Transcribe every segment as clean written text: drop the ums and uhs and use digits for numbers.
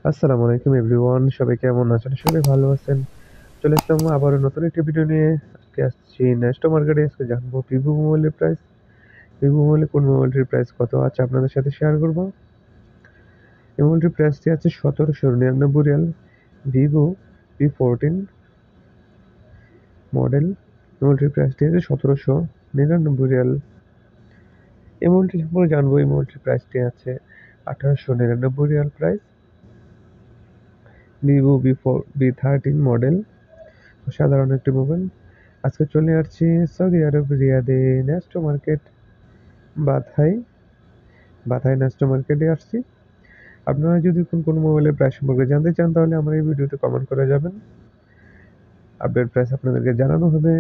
আসসালামু আলাইকুম এভরিওয়ান, সবাই কেমন আছেন? সবাই ভালো আছেন? চলে আসলাম আবারও নতুন একটি ভিডিও নিয়ে। আজকে আসছি নেক্সট মার্কেটে। আজকে জানবো ভিভো মোবাইলের প্রাইস। ভিভো মোবাইলে কোন মোবাইলটির প্রাইস কত আছে আপনাদের সাথে শেয়ার করব। এই মোবাইলটির প্রাইসটি আছে 1799 রিয়াল। Vivo V14 model. মোবাইলটির প্রাইসটি আছে 1799 রিয়াল। এই মোবাইলটি সম্পর্কে জানবো। এই মোবাইলটির প্রাইসটি আছে 1899 Real price. Vivo V13 model, সাধারণ একটি মোবাইল। আজকে চলে আসছি সৌদি আরব রিয়াদে ন্যাস্টো মার্কেট, বাথাই বাথাই ন্যাস্টো মার্কেটে আসছি। আপনারা যদি কোন মোবাইলের প্রাইস সম্পর্কে জানতে চান তাহলে আমার এই ভিডিওতে কমেন্ট করে যাবেন। আপডেট প্রাইস আপনাদেরকে জানানো হবে,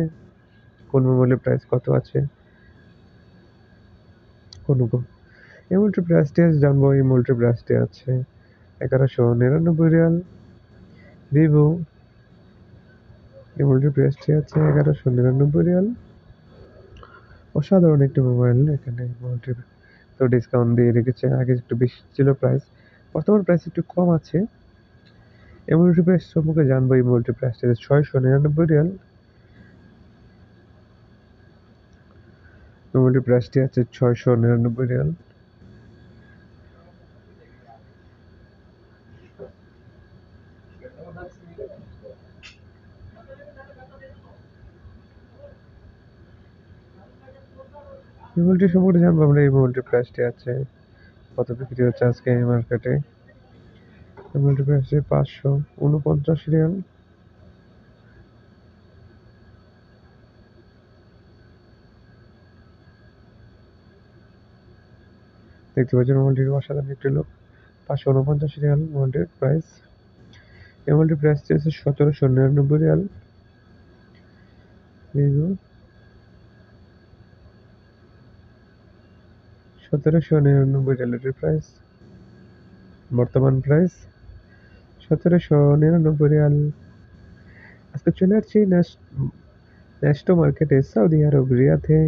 কোন মোবাইলের প্রাইস কত আছে। কোন এই মোবাইলটির প্রাইসটি আজ জানবো। এই মোবাইলটির প্রাইসটি আছে 1199 রিয়াল। ভিভো, এই মোবাইলটির প্রাইসটি আছে 1199 রিয়াল। অসাধারণ একটি মোবাইল। এখানে মোবাইলটির তো ডিসকাউন্ট দিয়ে রেখেছে, আগে একটু বেশি ছিল প্রাইস, বর্তমান প্রাইস একটু কম আছে। এই মোবাইলটির প্রাইস সম্পর্কে জানবো। এই মোবাইলটির প্রাইসটা 699 রিয়াল। মোবাইলটির প্রাইসটি আছে 699 রিয়াল। এই মোবাইলটি সম্পর্কে জানবো আমরা। এই মোবাইলটির প্রাইসটি আছে কত বিক্রি হচ্ছে আজকে এই মার্কেটে। এই মোবাইলটির প্রাইস 549 রিয়াল। দেখতে পাচ্ছেন মোবাইলটির অসাধারণ একটি লোক। 549 রিয়াল মোবাইলটির প্রাইস। এই মোবাইলটির প্রাইসটি আছে 1799 রিয়াল। ভিভো 1799 রিয়ালের প্রাইস, বর্তমান প্রাইস 1799 রিয়াল। আজকে চলে আসছি নেক্সটো মার্কেটে সৌদি আরব রিয়াদে।